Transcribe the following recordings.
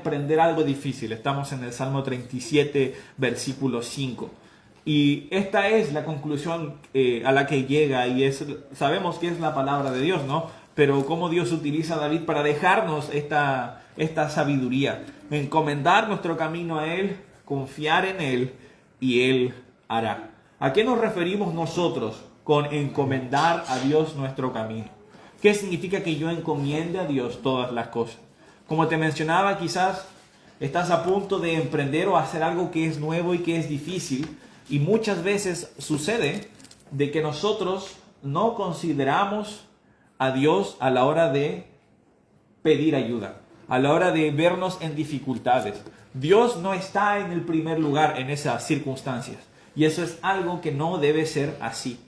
emprender algo difícil. Estamos en el Salmo 37, versículo 5. Y esta es la conclusión a la que llega, y sabemos que es la palabra de Dios, ¿no? Pero cómo Dios utiliza a David para dejarnos esta sabiduría, encomendar nuestro camino a Él, confiar en Él, y Él hará. ¿A qué nos referimos nosotros con encomendar a Dios nuestro camino? ¿Qué significa que yo encomiende a Dios todas las cosas? Como te mencionaba, quizás estás a punto de emprender o hacer algo que es nuevo y que es difícil, y muchas veces sucede de que nosotros no consideramos a Dios a la hora de pedir ayuda, a la hora de vernos en dificultades. Dios no está en el primer lugar en esas circunstancias, y eso es algo que no debe ser así.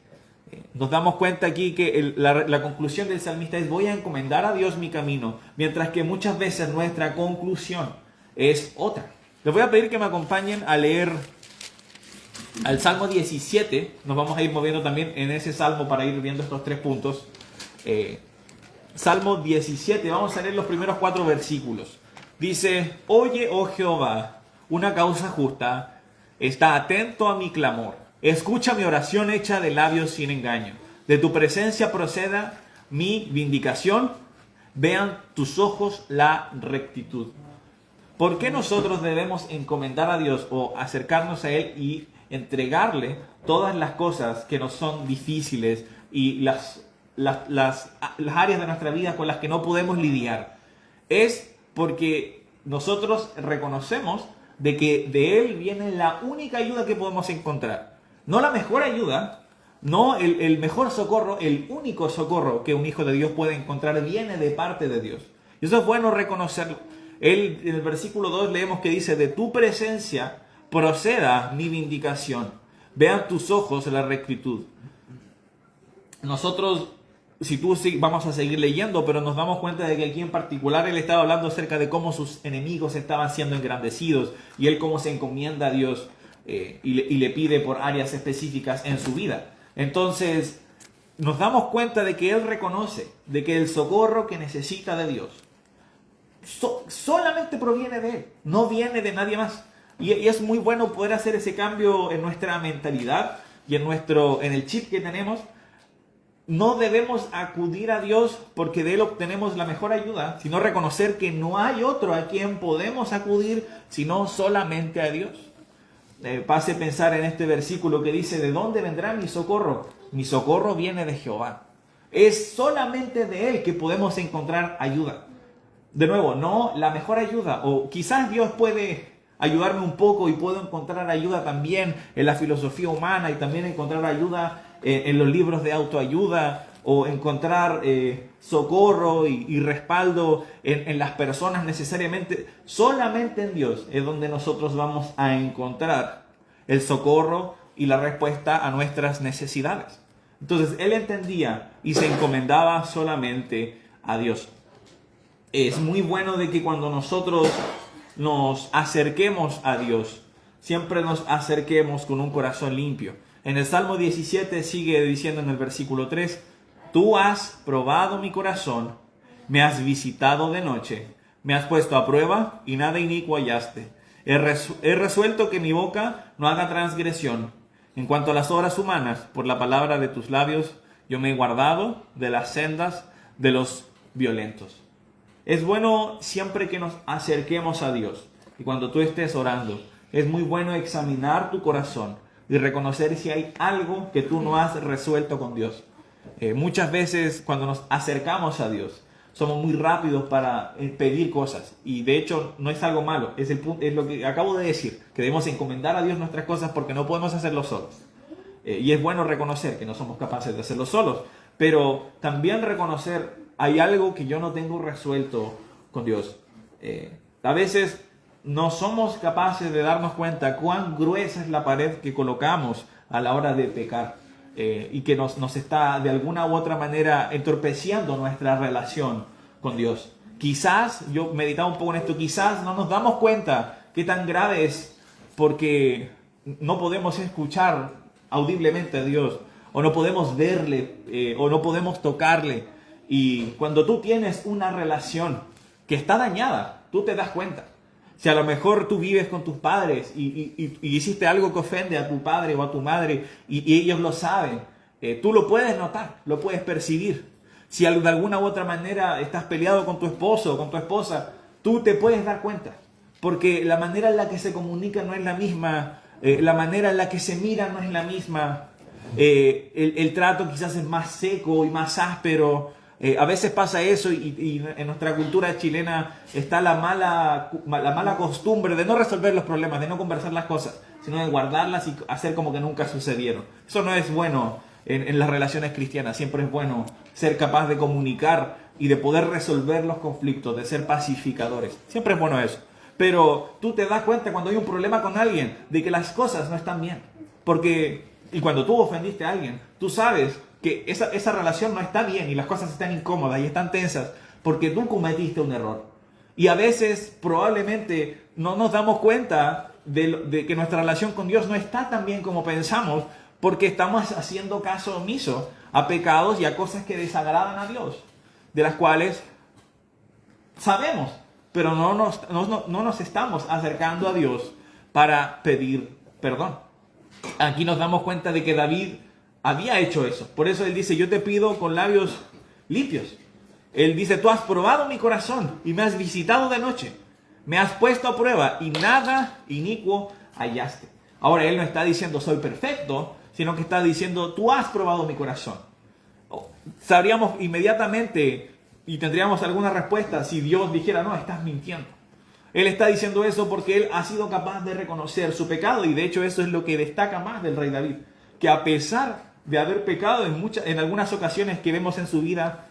Nos damos cuenta aquí que la conclusión del salmista es: voy a encomendar a Dios mi camino, mientras que muchas veces nuestra conclusión es otra. Les voy a pedir que me acompañen a leer al Salmo 17. Nos vamos a ir moviendo también en ese salmo para ir viendo estos 3 puntos. Salmo 17, vamos a leer los primeros 4 versículos. Dice: oye, oh Jehová, una causa justa, está atento a mi clamor. Escucha mi oración hecha de labios sin engaño. De tu presencia proceda mi vindicación. Vean tus ojos la rectitud. ¿Por qué nosotros debemos encomendar a Dios o acercarnos a Él y entregarle todas las cosas que nos son difíciles y las áreas de nuestra vida con las que no podemos lidiar? Es porque nosotros reconocemos de que de Él viene la única ayuda que podemos encontrar. No la mejor ayuda, no el mejor socorro, el único socorro que un hijo de Dios puede encontrar viene de parte de Dios. Y eso es bueno reconocerlo. En el versículo 2 leemos que dice: de tu presencia proceda mi vindicación. Vean tus ojos la rectitud. Nosotros, vamos a seguir leyendo, pero nos damos cuenta de que aquí en particular él estaba hablando acerca de cómo sus enemigos estaban siendo engrandecidos, y él cómo se encomienda a Dios y le pide por áreas específicas en su vida. Entonces nos damos cuenta de que él reconoce de que el socorro que necesita de Dios solamente proviene de Él, no viene de nadie más. Y es muy bueno poder hacer ese cambio en nuestra mentalidad y en el chip que tenemos. No debemos acudir a Dios porque de Él obtenemos la mejor ayuda, sino reconocer que no hay otro a quien podemos acudir sino solamente a Dios. Pase a pensar en este versículo que dice: ¿de dónde vendrá mi socorro? Mi socorro viene de Jehová. Es solamente de Él que podemos encontrar ayuda. De nuevo, no la mejor ayuda, o quizás Dios puede ayudarme un poco y puedo encontrar ayuda también en la filosofía humana, y también encontrar ayuda en los libros de autoayuda, o encontrar socorro y respaldo en las personas necesariamente. Solamente en Dios es donde nosotros vamos a encontrar el socorro y la respuesta a nuestras necesidades. Entonces él entendía y se encomendaba solamente a Dios. Es muy bueno de que cuando nosotros nos acerquemos a Dios, siempre nos acerquemos con un corazón limpio. En el Salmo 17 sigue diciendo en el versículo 3: tú has probado mi corazón, me has visitado de noche, me has puesto a prueba y nada inicuo hallaste. He resuelto que mi boca no haga transgresión. En cuanto a las obras humanas, por la palabra de tus labios, yo me he guardado de las sendas de los violentos. Es bueno siempre que nos acerquemos a Dios, y cuando tú estés orando, es muy bueno examinar tu corazón y reconocer si hay algo que tú no has resuelto con Dios. Muchas veces cuando nos acercamos a Dios, somos muy rápidos para pedir cosas, y de hecho no es algo malo, es lo que acabo de decir, que debemos encomendar a Dios nuestras cosas porque no podemos hacerlo solos. Y es bueno reconocer que no somos capaces de hacerlo solos, pero también reconocer: hay algo que yo no tengo resuelto con Dios. A veces no somos capaces de darnos cuenta cuán gruesa es la pared que colocamos a la hora de pecar, y que nos está de alguna u otra manera entorpeciendo nuestra relación con Dios. Quizás, yo meditaba un poco en esto, quizás no nos damos cuenta qué tan grave es porque no podemos escuchar audiblemente a Dios, o no podemos verle, o no podemos tocarle. Y cuando tú tienes una relación que está dañada, tú te das cuenta. Si a lo mejor tú vives con tus padres y hiciste algo que ofende a tu padre o a tu madre y ellos lo saben, tú lo puedes notar, lo puedes percibir. Si de alguna u otra manera estás peleado con tu esposo o con tu esposa, tú te puedes dar cuenta. Porque la manera en la que se comunica no es la misma, la manera en la que se mira no es la misma, el trato quizás es más seco y más áspero. A veces pasa eso y en nuestra cultura chilena está la mala costumbre de no resolver los problemas, de no conversar las cosas, sino de guardarlas y hacer como que nunca sucedieron. Eso no es bueno en las relaciones cristianas. Siempre es bueno ser capaz de comunicar y de poder resolver los conflictos, de ser pacificadores. Siempre es bueno eso. Pero tú te das cuenta cuando hay un problema con alguien de que las cosas no están bien. Y cuando tú ofendiste a alguien, tú sabes que esa relación no está bien y las cosas están incómodas y están tensas porque tú cometiste un error. Y a veces probablemente no nos damos cuenta de que nuestra relación con Dios no está tan bien como pensamos porque estamos haciendo caso omiso a pecados y a cosas que desagradan a Dios, de las cuales sabemos, pero no nos estamos acercando a Dios para pedir perdón. Aquí nos damos cuenta de que David había hecho eso. Por eso él dice, yo te pido con labios limpios. Él dice, tú has probado mi corazón y me has visitado de noche. Me has puesto a prueba y nada inicuo hallaste. Ahora él no está diciendo soy perfecto, sino que está diciendo tú has probado mi corazón. Sabríamos inmediatamente y tendríamos alguna respuesta si Dios dijera no, estás mintiendo. Él está diciendo eso porque él ha sido capaz de reconocer su pecado y de hecho eso es lo que destaca más del rey David. Que a pesar de haber pecado en algunas ocasiones que vemos en su vida,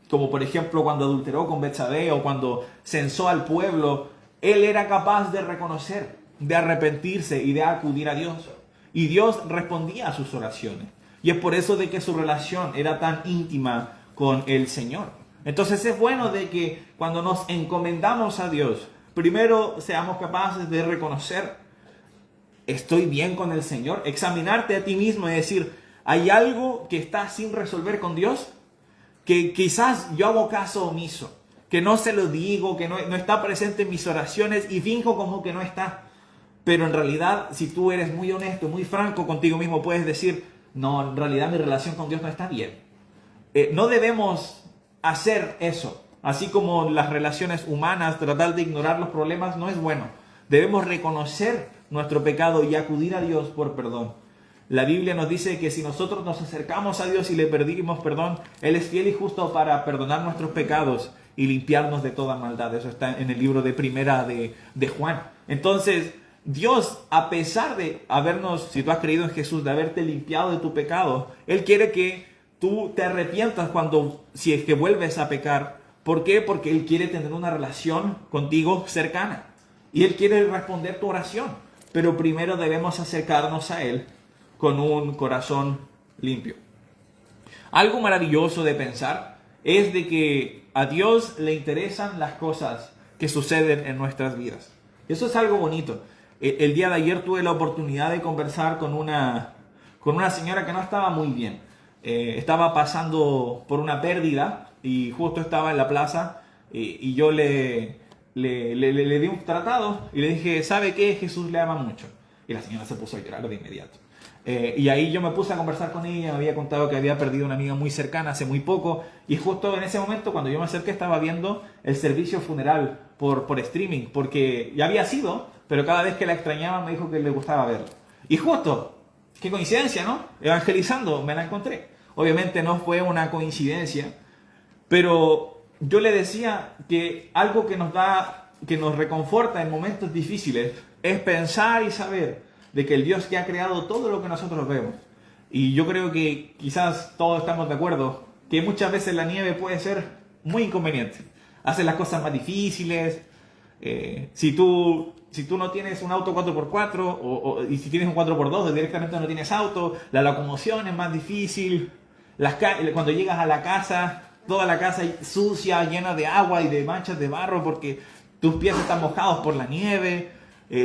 como por ejemplo cuando adulteró con Betsabé o cuando censó al pueblo, él era capaz de reconocer, de arrepentirse y de acudir a Dios. Y Dios respondía a sus oraciones. Y es por eso de que su relación era tan íntima con el Señor. Entonces es bueno de que cuando nos encomendamos a Dios, primero seamos capaces de reconocer, ¿estoy bien con el Señor? Examinarte a ti mismo y decir, ¿hay algo que está sin resolver con Dios? Que quizás yo hago caso omiso, que no se lo digo, que no está presente en mis oraciones y finjo como que no está. Pero en realidad, si tú eres muy honesto, muy franco contigo mismo, puedes decir, no, en realidad mi relación con Dios no está bien. No debemos hacer eso. Así como las relaciones humanas, tratar de ignorar los problemas no es bueno. Debemos reconocer nuestro pecado y acudir a Dios por perdón. La Biblia nos dice que si nosotros nos acercamos a Dios y le pedimos perdón, Él es fiel y justo para perdonar nuestros pecados y limpiarnos de toda maldad. Eso está en el libro de Primera de Juan. Entonces, Dios, a pesar de habernos, si tú has creído en Jesús, de haberte limpiado de tu pecado, Él quiere que tú te arrepientas si es que vuelves a pecar. ¿Por qué? Porque Él quiere tener una relación contigo cercana. Y Él quiere responder tu oración. Pero primero debemos acercarnos a Él con un corazón limpio. Algo maravilloso de pensar es de que a Dios le interesan las cosas que suceden en nuestras vidas. Eso es algo bonito. El día de ayer tuve la oportunidad de conversar con una señora que no estaba muy bien. Estaba pasando por una pérdida y justo estaba en la plaza y yo le di un tratado y le dije, ¿sabe qué? Jesús le ama mucho. Y la señora se puso a llorar de inmediato. Y ahí yo me puse a conversar con ella, me había contado que había perdido una amiga muy cercana hace muy poco y justo en ese momento cuando yo me acerqué estaba viendo el servicio funeral por streaming porque ya había sido, pero cada vez que la extrañaba me dijo que le gustaba verlo. Y justo, qué coincidencia, ¿no? Evangelizando me la encontré. Obviamente no fue una coincidencia, pero yo le decía que algo que nos reconforta en momentos difíciles es pensar y saber de que el Dios que ha creado todo lo que nosotros vemos. Y yo creo que quizás todos estamos de acuerdo que muchas veces la nieve puede ser muy inconveniente. Hace las cosas más difíciles. Si tú no tienes un auto 4x4 y si tienes un 4x2 directamente no tienes auto, la locomoción es más difícil. Cuando llegas a la casa, toda la casa sucia, llena de agua y de manchas de barro porque tus pies están mojados por la nieve.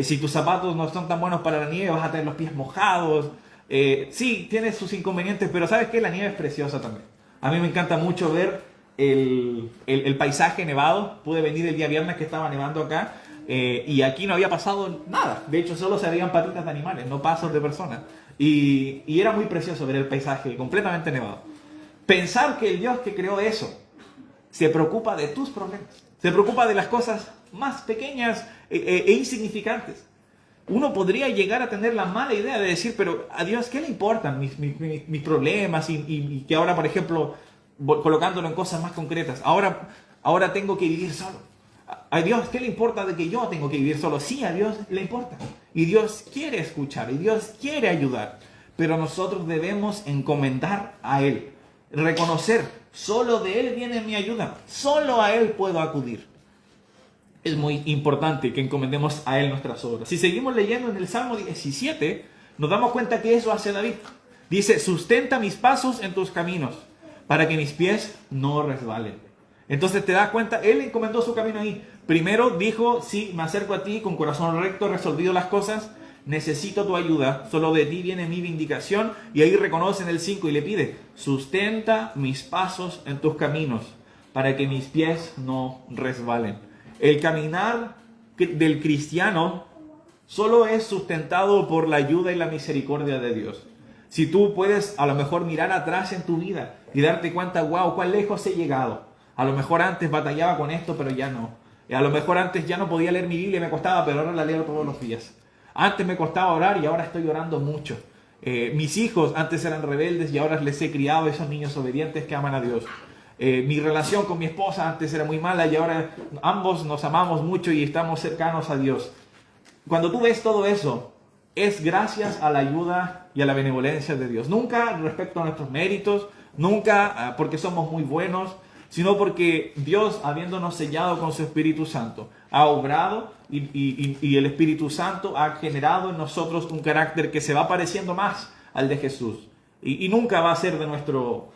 Si tus zapatos no son tan buenos para la nieve, vas a tener los pies mojados. Sí, tiene sus inconvenientes, pero ¿sabes qué? La nieve es preciosa también. A mí me encanta mucho ver el paisaje nevado. Pude venir el día viernes que estaba nevando acá y aquí no había pasado nada. De hecho, solo se veían patitas de animales, no pasos de personas. Y era muy precioso ver el paisaje completamente nevado. Pensar que el Dios que creó eso se preocupa de tus problemas, se preocupa de las cosas más pequeñas e insignificantes. Uno podría llegar a tener la mala idea de decir, pero a Dios, ¿qué le importan mis problemas? Y que ahora, por ejemplo, colocándolo en cosas más concretas, ahora tengo que vivir solo. A Dios, ¿qué le importa de que yo tengo que vivir solo? Sí, a Dios le importa. Y Dios quiere escuchar, y Dios quiere ayudar. Pero nosotros debemos encomendar a Él. Reconocer, solo de Él viene mi ayuda. Solo a Él puedo acudir. Es muy importante que encomendemos a Él nuestras obras. Si seguimos leyendo en el Salmo 17, nos damos cuenta que eso hace David. Dice, sustenta mis pasos en tus caminos, para que mis pies no resbalen. Entonces te das cuenta, Él encomendó su camino ahí. Primero dijo, sí, me acerco a ti, con corazón recto, he resolvido las cosas, necesito tu ayuda, solo de ti viene mi vindicación. Y ahí reconoce en el 5 y le pide, sustenta mis pasos en tus caminos, para que mis pies no resbalen. El caminar del cristiano solo es sustentado por la ayuda y la misericordia de Dios. Si tú puedes a lo mejor mirar atrás en tu vida y darte cuenta, wow, cuán lejos he llegado. A lo mejor antes batallaba con esto, pero ya no. A lo mejor antes ya no podía leer mi Biblia y me costaba, pero ahora la leo todos los días. Antes me costaba orar y ahora estoy orando mucho. Mis hijos antes eran rebeldes y ahora les he criado esos niños obedientes que aman a Dios. Mi relación con mi esposa antes era muy mala y ahora ambos nos amamos mucho y estamos cercanos a Dios. Cuando tú ves todo eso, es gracias a la ayuda y a la benevolencia de Dios. Nunca respecto a nuestros méritos, nunca porque somos muy buenos, sino porque Dios, habiéndonos sellado con su Espíritu Santo, ha obrado y el Espíritu Santo ha generado en nosotros un carácter que se va pareciendo más al de Jesús. Y nunca va a ser de nuestro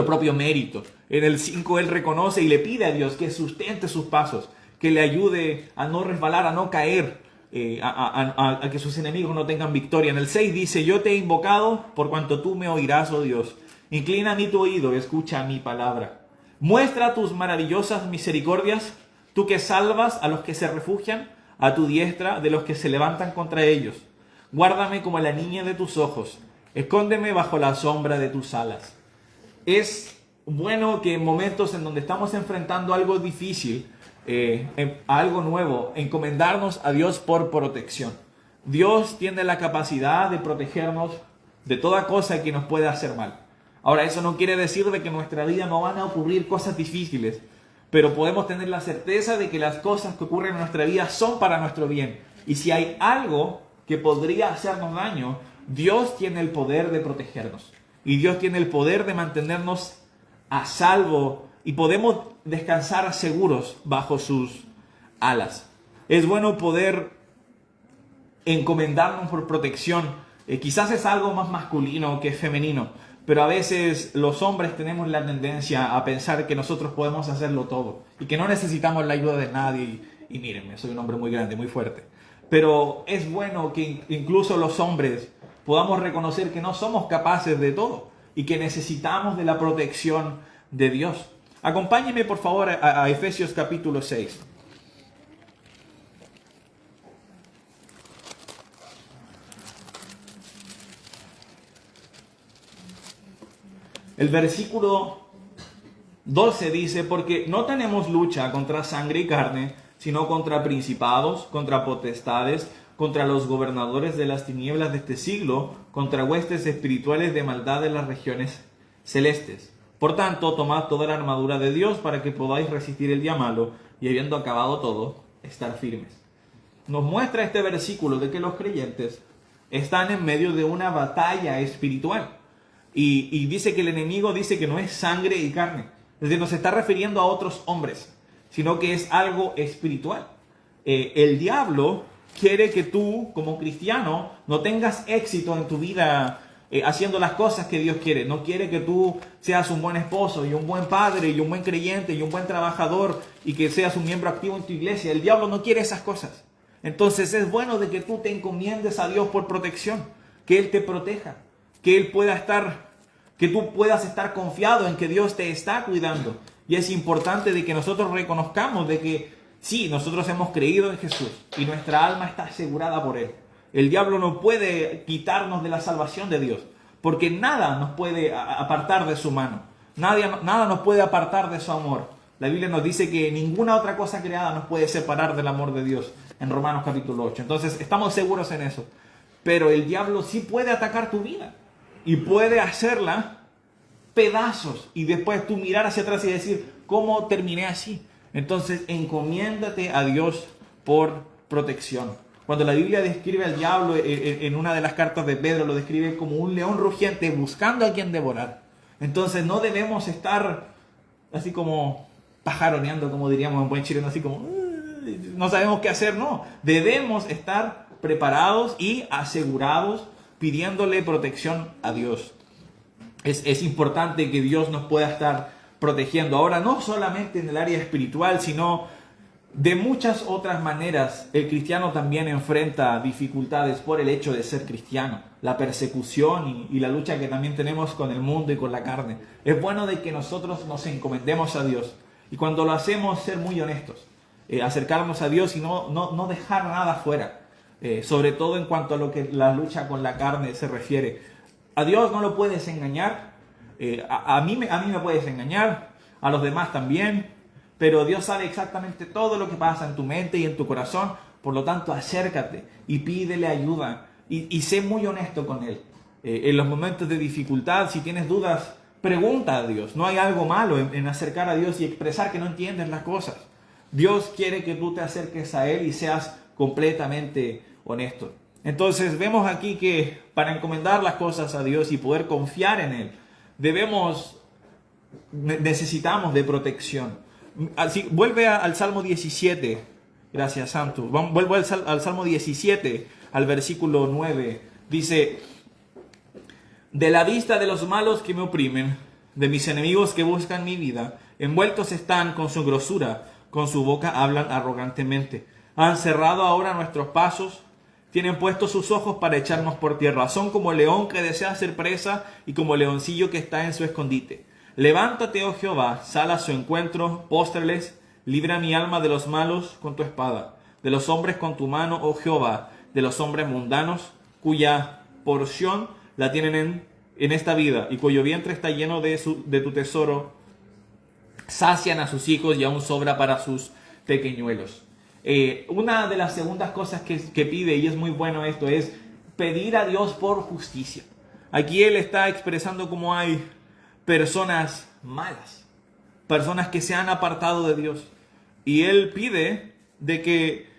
propio mérito. En el 5 Él reconoce y le pide a Dios que sustente sus pasos, que le ayude a no resbalar, a no caer, a que sus enemigos no tengan victoria. En el 6 dice, yo te he invocado por cuanto tú me oirás, oh Dios. Inclina a mí tu oído, escucha mi palabra. Muestra tus maravillosas misericordias, tú que salvas a los que se refugian a tu diestra de los que se levantan contra ellos. Guárdame como la niña de tus ojos, escóndeme bajo la sombra de tus alas. Es bueno que en momentos en donde estamos enfrentando algo difícil, algo nuevo, encomendarnos a Dios por protección. Dios tiene la capacidad de protegernos de toda cosa que nos pueda hacer mal. Ahora, eso no quiere decir de que en nuestra vida no van a ocurrir cosas difíciles, pero podemos tener la certeza de que las cosas que ocurren en nuestra vida son para nuestro bien. Y si hay algo que podría hacernos daño, Dios tiene el poder de protegernos. Y Dios tiene el poder de mantenernos a salvo y podemos descansar seguros bajo sus alas. Es bueno poder encomendarnos por protección. Quizás es algo más masculino que femenino, pero a veces los hombres tenemos la tendencia a pensar que nosotros podemos hacerlo todo y que no necesitamos la ayuda de nadie. Y mírenme, soy un hombre muy grande, muy fuerte. Pero es bueno que incluso los hombres podamos reconocer que no somos capaces de todo y que necesitamos de la protección de Dios. Acompáñenme por favor a Efesios capítulo 6. El versículo 12 dice, porque no tenemos lucha contra sangre y carne, sino contra principados, contra potestades, contra los gobernadores de las tinieblas de este siglo, contra huestes espirituales de maldad en las regiones celestes. Por tanto, tomad toda la armadura de Dios para que podáis resistir el día malo y habiendo acabado todo, estar firmes. Nos muestra este versículo de que los creyentes están en medio de una batalla espiritual. Y dice que el enemigo dice que no es sangre y carne. Es decir, no se está refiriendo a otros hombres, sino que es algo espiritual. El diablo quiere que tú, como cristiano, no tengas éxito en tu vida haciendo las cosas que Dios quiere. No quiere que tú seas un buen esposo y un buen padre y un buen creyente y un buen trabajador y que seas un miembro activo en tu iglesia. El diablo no quiere esas cosas. Entonces es bueno de que tú te encomiendes a Dios por protección, que Él te proteja, que tú puedas estar confiado en que Dios te está cuidando Y es importante de que nosotros reconozcamos de que sí, nosotros hemos creído en Jesús y nuestra alma está asegurada por Él. El diablo no puede quitarnos de la salvación de Dios, porque nada nos puede apartar de su mano. Nada nos puede apartar de su amor. La Biblia nos dice que ninguna otra cosa creada nos puede separar del amor de Dios, en Romanos capítulo 8. Entonces, estamos seguros en eso. Pero el diablo sí puede atacar tu vida y puede hacerla pedazos y después tú mirar hacia atrás y decir, ¿cómo terminé así? Entonces, encomiéndate a Dios por protección. Cuando la Biblia describe al diablo en una de las cartas de Pedro, lo describe como un león rugiente buscando a quien devorar. Entonces, no debemos estar así como pajaroneando, como diríamos en buen chileno, así como no sabemos qué hacer. No, debemos estar preparados y asegurados pidiéndole protección a Dios. Es importante que Dios nos pueda estar protegiendo. Ahora, no solamente en el área espiritual, sino de muchas otras maneras. El cristiano también enfrenta dificultades por el hecho de ser cristiano. La persecución y la lucha que también tenemos con el mundo y con la carne. Es bueno de que nosotros nos encomendemos a Dios. Y cuando lo hacemos, ser muy honestos. Acercarnos a Dios y no dejar nada fuera. Sobre todo en cuanto a lo que la lucha con la carne se refiere. A Dios no lo puedes engañar. A mí me puedes engañar. A los demás también. Pero Dios sabe exactamente todo lo que pasa en tu mente y en tu corazón. Por lo tanto, acércate y pídele ayuda. Y sé muy honesto con Él. En los momentos de dificultad, si tienes dudas, pregunta a Dios. No hay algo malo en acercar a Dios y expresar que no entiendes las cosas. Dios quiere que tú te acerques a Él y seas completamente honesto. Entonces vemos aquí que para encomendar las cosas a Dios y poder confiar en Él, necesitamos de protección. Así, vuelve al Salmo 17. Gracias, Santo. Vuelvo al Salmo 17, al versículo 9. Dice: de la vista de los malos que me oprimen, de mis enemigos que buscan mi vida, envueltos están con su grosura, con su boca hablan arrogantemente. Han cerrado ahora nuestros pasos, tienen puestos sus ojos para echarnos por tierra. Son como el león que desea ser presa y como el leoncillo que está en su escondite. Levántate, oh Jehová, sal a su encuentro, póstrales, libra mi alma de los malos con tu espada, de los hombres con tu mano, oh Jehová, de los hombres mundanos, cuya porción la tienen en esta vida y cuyo vientre está lleno de tu tesoro. Sacian a sus hijos y aún sobra para sus pequeñuelos. Una de las segundas cosas que pide, y es muy bueno esto, es pedir a Dios por justicia. Aquí él está expresando cómo hay personas malas, personas que se han apartado de Dios. Y él pide de que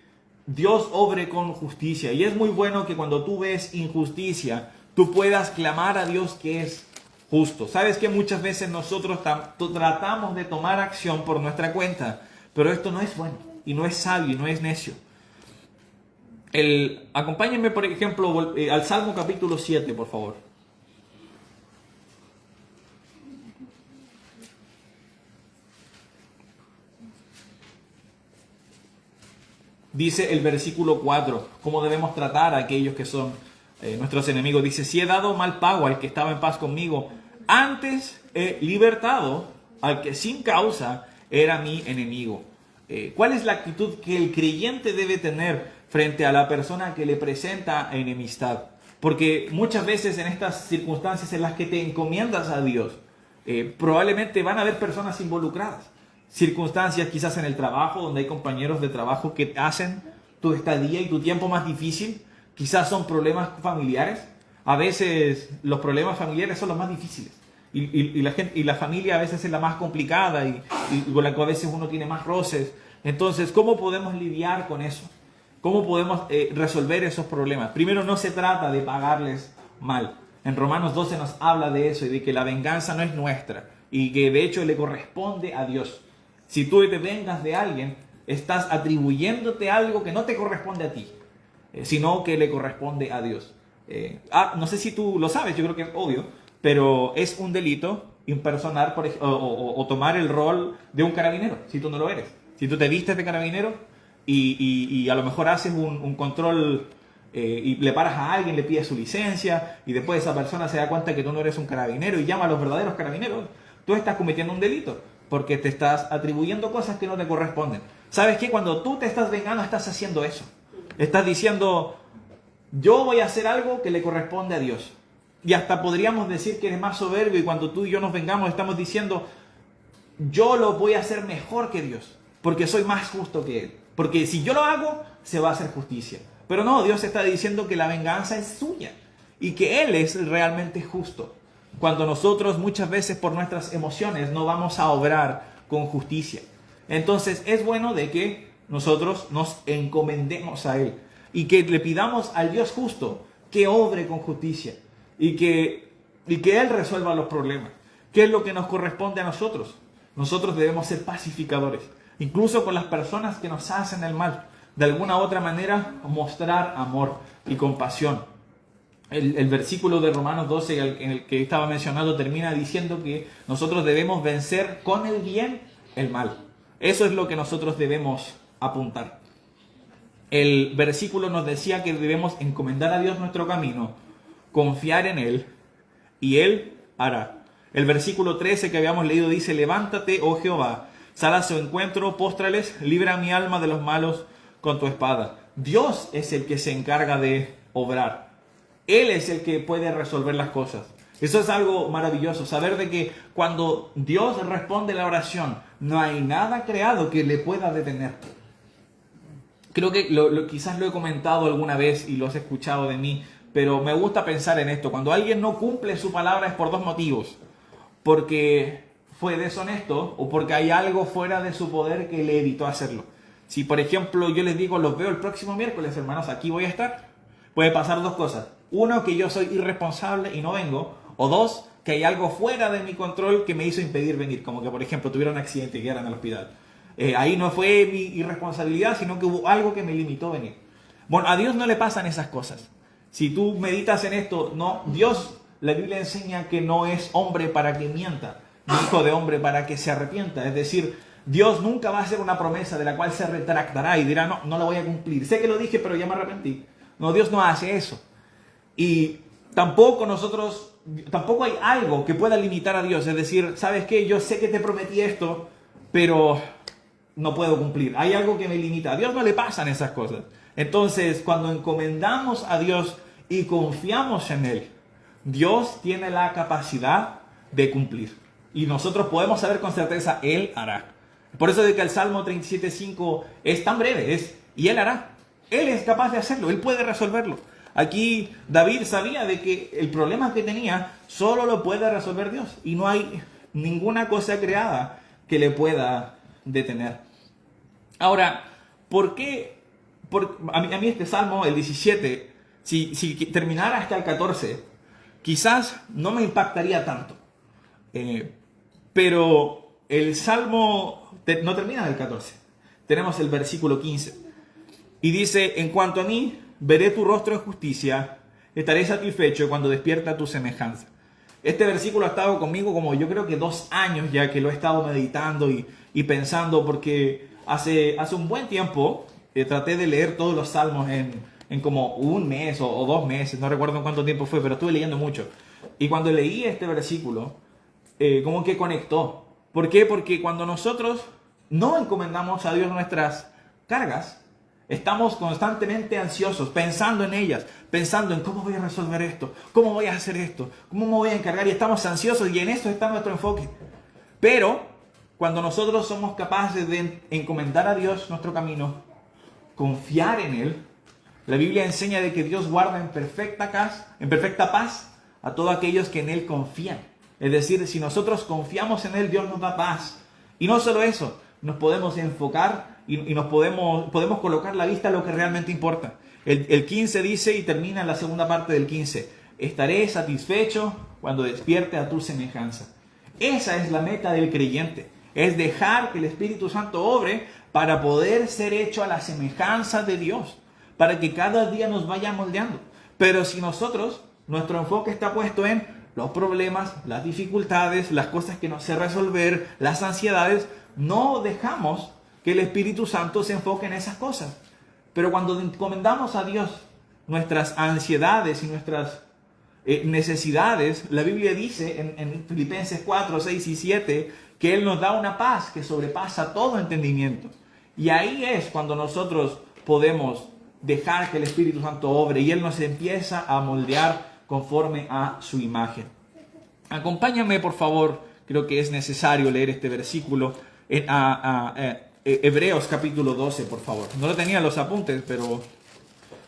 Dios obre con justicia. Y es muy bueno que cuando tú ves injusticia, tú puedas clamar a Dios que es justo. Sabes que muchas veces nosotros tratamos de tomar acción por nuestra cuenta, pero esto no es bueno, y no es sabio, y no es necio. Acompáñenme, por ejemplo, al Salmo capítulo 7, por favor. Dice el versículo 4, cómo debemos tratar a aquellos que son nuestros enemigos. Dice: si he dado mal pago al que estaba en paz conmigo, antes he libertado al que sin causa era mi enemigo. ¿Cuál es la actitud que el creyente debe tener frente a la persona que le presenta enemistad? Porque muchas veces en estas circunstancias en las que te encomiendas a Dios, probablemente van a haber personas involucradas. Circunstancias quizás en el trabajo, donde hay compañeros de trabajo que hacen tu estadía y tu tiempo más difícil. Quizás son problemas familiares. A veces los problemas familiares son los más difíciles. Y la familia a veces es la más complicada y con la que a veces uno tiene más roces. Entonces, ¿cómo podemos lidiar con eso? ¿Cómo podemos resolver esos problemas? Primero, no se trata de pagarles mal. En Romanos 12 nos habla de eso y de que la venganza no es nuestra y que de hecho le corresponde a Dios. Si tú te vengas de alguien, estás atribuyéndote algo que no te corresponde a ti, sino que le corresponde a Dios. No sé si tú lo sabes, yo creo que es obvio, pero es un delito impersonar o tomar el rol de un carabinero, si tú no lo eres. Si tú te vistes de carabinero y a lo mejor haces un control y le paras a alguien, le pides su licencia y después esa persona se da cuenta que tú no eres un carabinero y llama a los verdaderos carabineros, tú estás cometiendo un delito. porque te estás atribuyendo cosas que no te corresponden. ¿Sabes qué? Cuando tú te estás vengando, estás haciendo eso. Estás diciendo, yo voy a hacer algo que le corresponde a Dios. Y hasta podríamos decir que eres más soberbio, y cuando tú y yo nos vengamos estamos diciendo, yo lo voy a hacer mejor que Dios, porque soy más justo que Él. Porque si yo lo hago, se va a hacer justicia. Pero no, Dios está diciendo que la venganza es suya y que Él es realmente justo. Cuando nosotros muchas veces por nuestras emociones no vamos a obrar con justicia. Entonces es bueno de que nosotros nos encomendemos a Él y que le pidamos al Dios justo que obre con justicia y que Él resuelva los problemas. ¿Qué es lo que nos corresponde a nosotros? Nosotros debemos ser pacificadores, incluso con las personas que nos hacen el mal. De alguna u otra manera, mostrar amor y compasión. El versículo de Romanos 12, en el que estaba mencionando, termina diciendo que nosotros debemos vencer con el bien el mal. Eso es lo que nosotros debemos apuntar. El versículo nos decía que debemos encomendar a Dios nuestro camino, confiar en Él, y Él hará. El versículo 13 que habíamos leído dice, levántate, oh Jehová, sal a su encuentro, póstrales, libra mi alma de los malos con tu espada. Dios es el que se encarga de obrar. Él es el que puede resolver las cosas. Eso es algo maravilloso, saber de que cuando Dios responde la oración, no hay nada creado que le pueda detener. Creo que quizás lo he comentado alguna vez y lo has escuchado de mí, pero me gusta pensar en esto. Cuando alguien no cumple su palabra es por dos motivos. Porque fue deshonesto o porque hay algo fuera de su poder que le evitó hacerlo. Si, por ejemplo, yo les digo, los veo el próximo miércoles, hermanos, aquí voy a estar, puede pasar dos cosas. Uno, que yo soy irresponsable y no vengo. O dos, que hay algo fuera de mi control que me hizo impedir venir. Como que, por ejemplo, tuviera un accidente y quedaran al hospital. Ahí no fue mi irresponsabilidad, sino que hubo algo que me limitó a venir. Bueno, a Dios no le pasan esas cosas. Si tú meditas en esto, no, Dios, la Biblia enseña que no es hombre para que mienta, ni hijo de hombre para que se arrepienta. Es decir, Dios nunca va a hacer una promesa de la cual se retractará y dirá, no la voy a cumplir. Sé que lo dije, pero ya me arrepentí. No, Dios no hace eso. Y tampoco hay algo que pueda limitar a Dios. Es decir, ¿sabes qué? Yo sé que te prometí esto, pero no puedo cumplir. Hay algo que me limita. A Dios no le pasan esas cosas. Entonces, cuando encomendamos a Dios y confiamos en Él, Dios tiene la capacidad de cumplir. Y nosotros podemos saber con certeza, Él hará. Por eso de que el Salmo 37:5 es tan breve, y Él hará. Él es capaz de hacerlo, Él puede resolverlo. Aquí David sabía de que el problema que tenía solo lo puede resolver Dios. Y no hay ninguna cosa creada que le pueda detener. Ahora, ¿por qué? A mí este Salmo, el 17, si terminara hasta el 14, quizás no me impactaría tanto. Pero el Salmo no termina del 14. Tenemos el versículo 15. Y dice, en cuanto a mí, veré tu rostro en justicia, estaré satisfecho cuando despierta tu semejanza. Este versículo ha estado conmigo como yo creo que 2 años ya que lo he estado meditando y pensando, porque hace un buen tiempo traté de leer todos los salmos en como un mes o 2 meses, no recuerdo en cuánto tiempo fue, pero estuve leyendo mucho. Y cuando leí este versículo, como que conectó. ¿Por qué? Porque cuando nosotros no encomendamos a Dios nuestras cargas, estamos constantemente ansiosos, pensando en ellas, pensando en cómo voy a resolver esto, cómo voy a hacer esto, cómo me voy a encargar, y estamos ansiosos y en eso está nuestro enfoque. Pero cuando nosotros somos capaces de encomendar a Dios nuestro camino, confiar en Él, la Biblia enseña de que Dios guarda en perfecta paz a todos aquellos que en Él confían. Es decir, si nosotros confiamos en Él, Dios nos da paz. Y no solo eso, nos podemos enfocar y nos podemos colocar la vista a lo que realmente importa. El 15 dice, y termina en la segunda parte del 15, estaré satisfecho cuando despierte a tu semejanza. Esa es la meta del creyente, es dejar que el Espíritu Santo obre para poder ser hecho a la semejanza de Dios, para que cada día nos vaya moldeando. Pero si nuestro enfoque está puesto en los problemas, las dificultades, las cosas que no sé resolver, las ansiedades, no dejamos que el Espíritu Santo se enfoque en esas cosas. Pero cuando encomendamos a Dios nuestras ansiedades y necesidades, la Biblia dice en Filipenses 4, 6 y 7 que Él nos da una paz que sobrepasa todo entendimiento. Y ahí es cuando nosotros podemos dejar que el Espíritu Santo obre y Él nos empieza a moldear conforme a su imagen. Acompáñame, por favor, creo que es necesario leer este versículo en Hebreos capítulo 12, por favor. No lo tenía en los apuntes, pero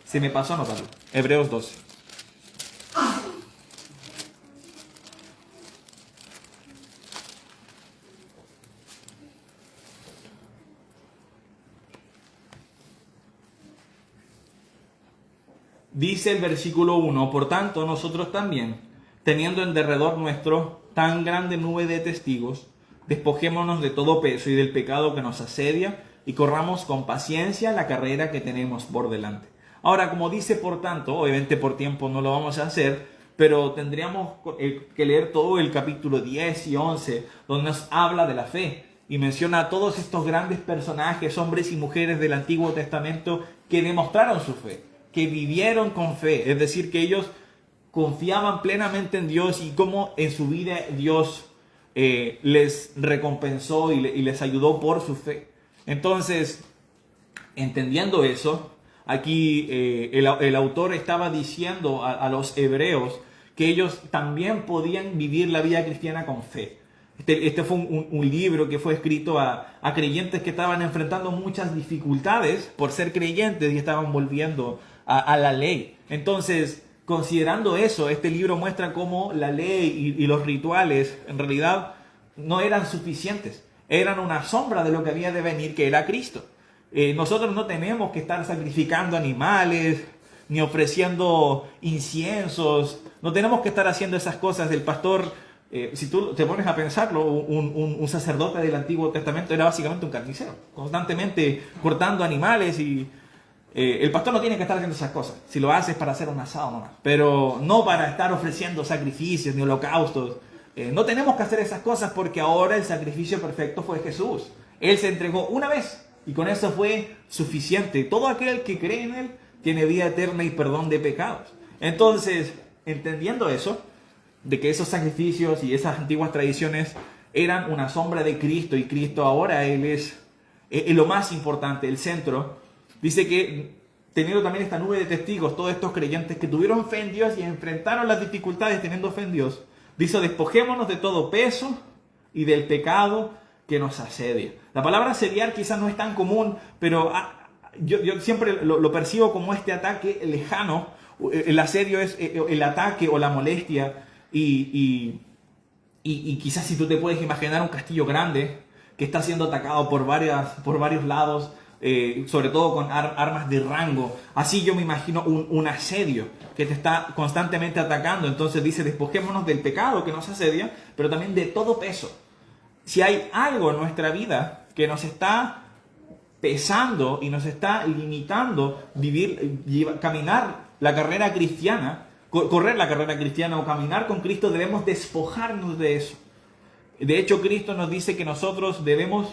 se me pasó anotarlo. Hebreos 12. Dice el versículo 1, por tanto nosotros también, teniendo en derredor nuestro tan grande nube de testigos, despojémonos de todo peso y del pecado que nos asedia y corramos con paciencia la carrera que tenemos por delante. Ahora, como dice por tanto, obviamente por tiempo no lo vamos a hacer, pero tendríamos que leer todo el capítulo 10 y 11, donde nos habla de la fe y menciona a todos estos grandes personajes, hombres y mujeres del Antiguo Testamento que demostraron su fe, que vivieron con fe, es decir, que ellos confiaban plenamente en Dios y cómo en su vida Dios les recompensó y les ayudó por su fe. Entonces, entendiendo eso, aquí el autor estaba diciendo a los hebreos que ellos también podían vivir la vida cristiana con fe. Este fue un libro que fue escrito a creyentes que estaban enfrentando muchas dificultades por ser creyentes y estaban volviendo a la ley. Entonces, considerando eso, este libro muestra cómo la ley y los rituales en realidad no eran suficientes. Eran una sombra de lo que había de venir, que era Cristo. Nosotros no tenemos que estar sacrificando animales, ni ofreciendo inciensos. No tenemos que estar haciendo esas cosas. El pastor, si tú te pones a pensarlo, un sacerdote del Antiguo Testamento era básicamente un carnicero, constantemente cortando animales y el pastor no tiene que estar haciendo esas cosas. Si lo hace es para hacer un asado nomás, pero no para estar ofreciendo sacrificios ni holocaustos. No tenemos que hacer esas cosas porque ahora el sacrificio perfecto fue Jesús. Él se entregó una vez y con eso fue suficiente. Todo aquel que cree en Él tiene vida eterna y perdón de pecados. Entonces, entendiendo eso, de que esos sacrificios y esas antiguas tradiciones eran una sombra de Cristo y Cristo ahora Él es lo más importante, el centro. Dice que teniendo también esta nube de testigos, todos estos creyentes que tuvieron fe en Dios y enfrentaron las dificultades teniendo fe en Dios, dice, despojémonos de todo peso y del pecado que nos asedia. La palabra asediar quizás no es tan común, pero yo siempre lo percibo como este ataque lejano. El asedio es el ataque o la molestia y quizás si tú te puedes imaginar un castillo grande que está siendo atacado por varios lados, sobre todo con armas de rango. Así yo me imagino un asedio que te está constantemente atacando. Entonces dice, despojémonos del pecado que nos asedia, pero también de todo peso. Si hay algo en nuestra vida que nos está pesando y nos está limitando caminar la carrera cristiana, correr la carrera cristiana o caminar con Cristo, debemos despojarnos de eso. De hecho, Cristo nos dice que nosotros debemos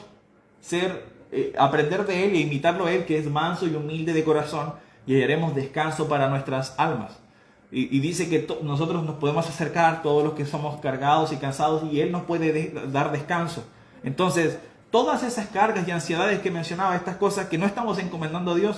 aprender de Él e imitarlo a Él, que es manso y humilde de corazón, y hallaremos descanso para nuestras almas. Y dice que nosotros nos podemos acercar, todos los que somos cargados y cansados, y Él nos puede dar descanso. Entonces, todas esas cargas y ansiedades que mencionaba, estas cosas que no estamos encomendando a Dios,